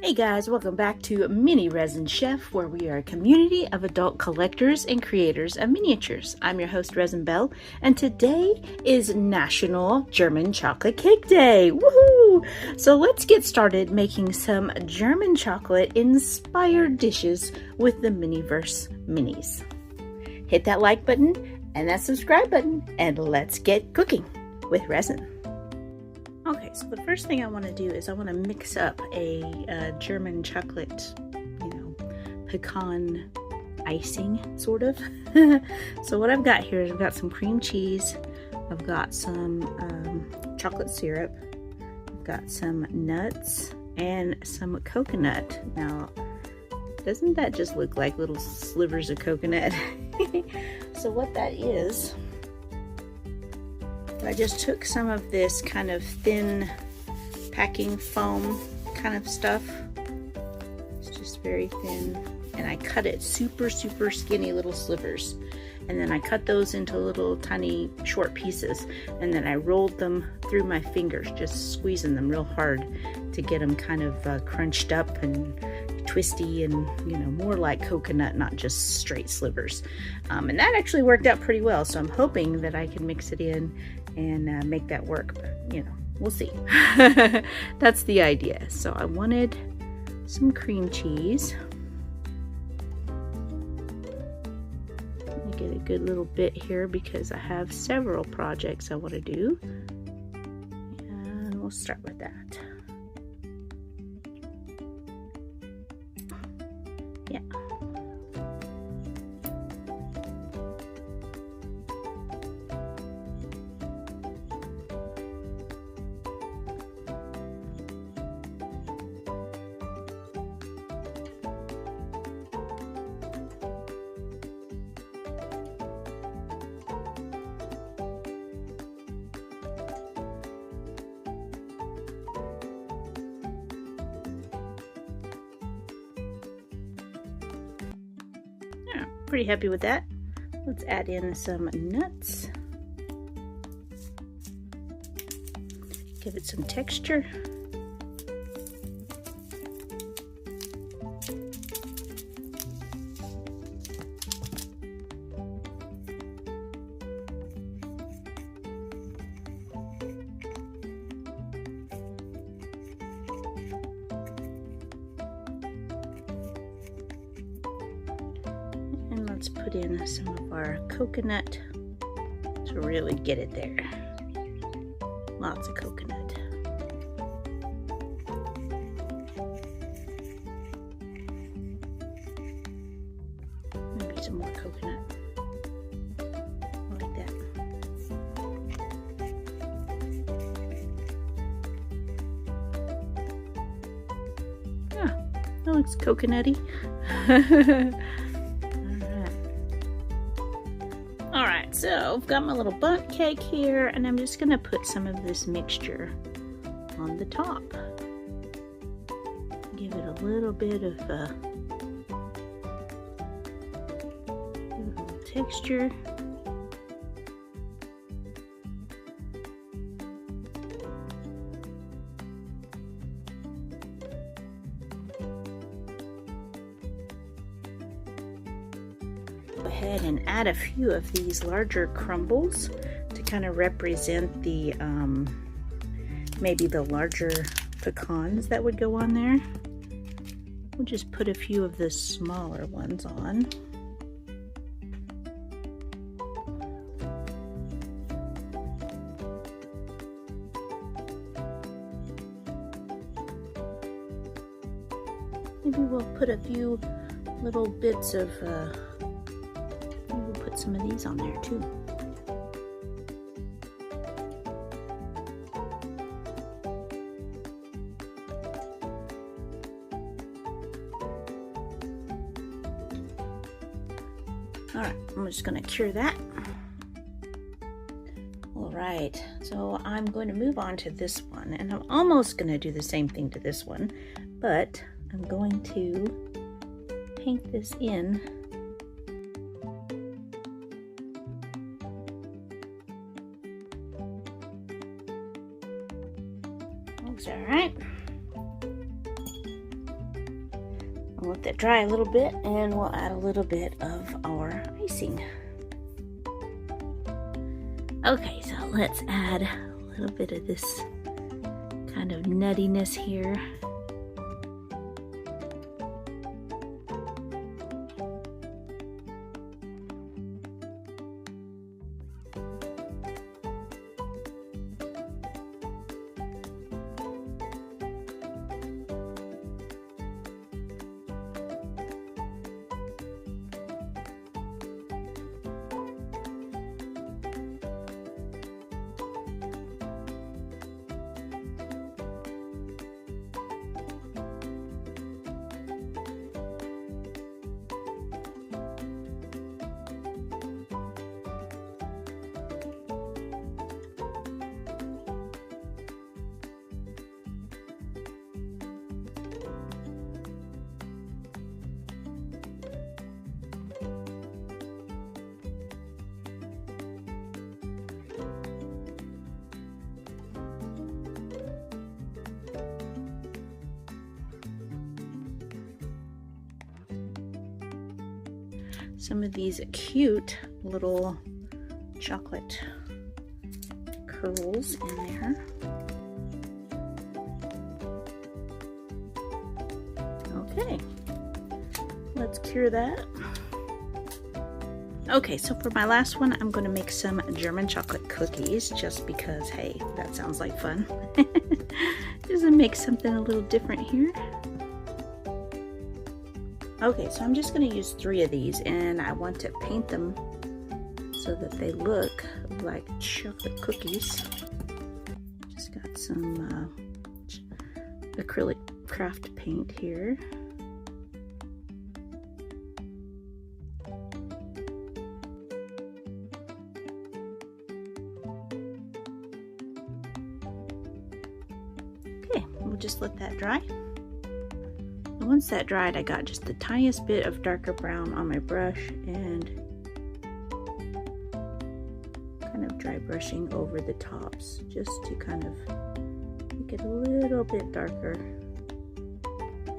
Hey guys, welcome back to Mini Resin Chef, where we are a community of adult collectors and creators of miniatures. I'm your host, Resin Bell, and today is National German Chocolate Cake Day. Woohoo! So let's get started making some German chocolate inspired dishes with the Miniverse minis. Hit that like button and that subscribe button, and let's get cooking with resin. Okay, so the first thing I want to do is I want to mix up a German chocolate, pecan icing, sort of. So what I've got here is I've got some cream cheese, I've got some chocolate syrup, I've got some nuts, and some coconut. Now, doesn't that just look like little slivers of coconut? So what that is, I just took some of this kind of thin packing foam kind of stuff. It's just very thin. And I cut it super skinny little slivers. And then I cut those into little tiny short pieces. And then I rolled them through my fingers, just squeezing them real hard to get them kind of crunched up and twisty and, more like coconut, not just straight slivers. And that actually worked out pretty well. So I'm hoping that I can mix it in and make that work, but we'll see. That's the idea. So I wanted some cream cheese. Let me get a good little bit here because I have several projects I want to do, and we'll start with that. Yeah. Pretty happy with that. Let's add in some nuts. Give it some texture. Let's put in some of our coconut to really get it there. Lots of coconut. Maybe some more coconut. Like that. Ah, that looks coconutty. So I've got my little bundt cake here, and I'm just going to put some of this mixture on the top. Give it a little bit of a little texture. Go ahead and add a few of these larger crumbles to kind of represent the maybe the larger pecans that would go on there. We'll just put a few of the smaller ones on. Maybe we'll put a few little bits of we'll put some of these on there too. Alright, I'm just going to cure that. Alright, so I'm going to move on to this one, and I'm almost going to do the same thing to this one, but I'm going to paint this in. Looks alright. I'll let that dry a little bit and we'll add a little bit of our icing. Okay, so let's add a little bit of this kind of nuttiness here. Some of these cute little chocolate curls in there. Okay, let's cure that. Okay, so for my last one, I'm going to make some German chocolate cookies just because, hey, that sounds like fun. Just to make something a little different here. Okay, so I'm just going to use 3 of these, and I want to paint them so that they look like chocolate cookies. Just got some acrylic craft paint here. Okay, we'll just let that dry. Once that dried, I got just the tiniest bit of darker brown on my brush and kind of dry brushing over the tops just to kind of make it a little bit darker,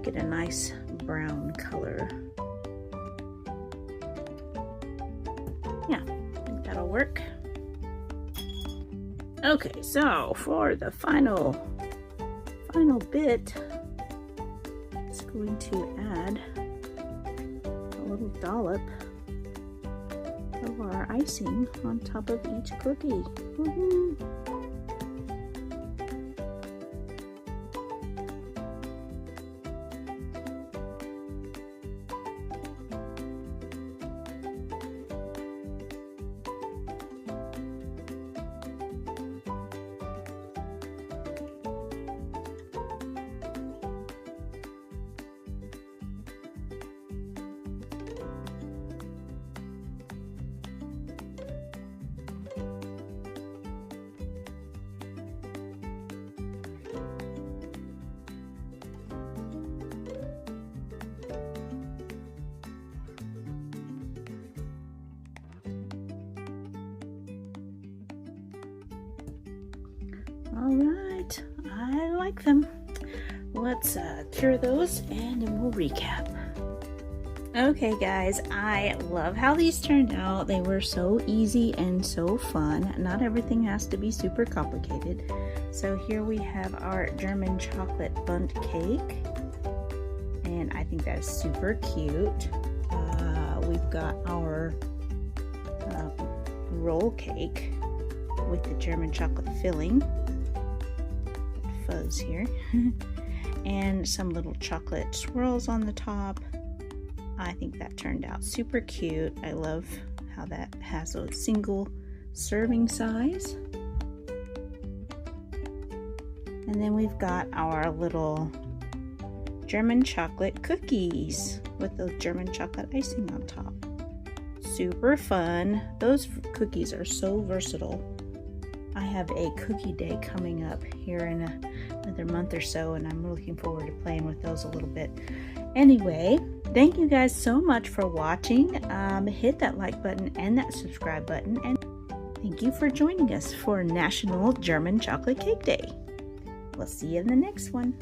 get a nice brown color. Yeah, I think that'll work. Okay, so for the final bit, going to add a little dollop of our icing on top of each cookie. Woohoo! All right, I like them. Let's cure those and then we'll recap. Okay guys, I love how these turned out. They were so easy and so fun. Not everything has to be super complicated. So here we have our German chocolate bundt cake, and I think that is super cute. We've got our roll cake with the German chocolate filling, fuzz here, and some little chocolate swirls on the top. I think that turned out super cute. I love how that has a single serving size. And then we've got our little German chocolate cookies with the German chocolate icing on top. Super fun. Those cookies are so versatile. I have a cookie day coming up here in another month or so, and I'm looking forward to playing with those a little bit. Anyway, thank you guys so much for watching. Hit that like button and that subscribe button, and thank you for joining us for National German Chocolate Cake Day. We'll see you in the next one.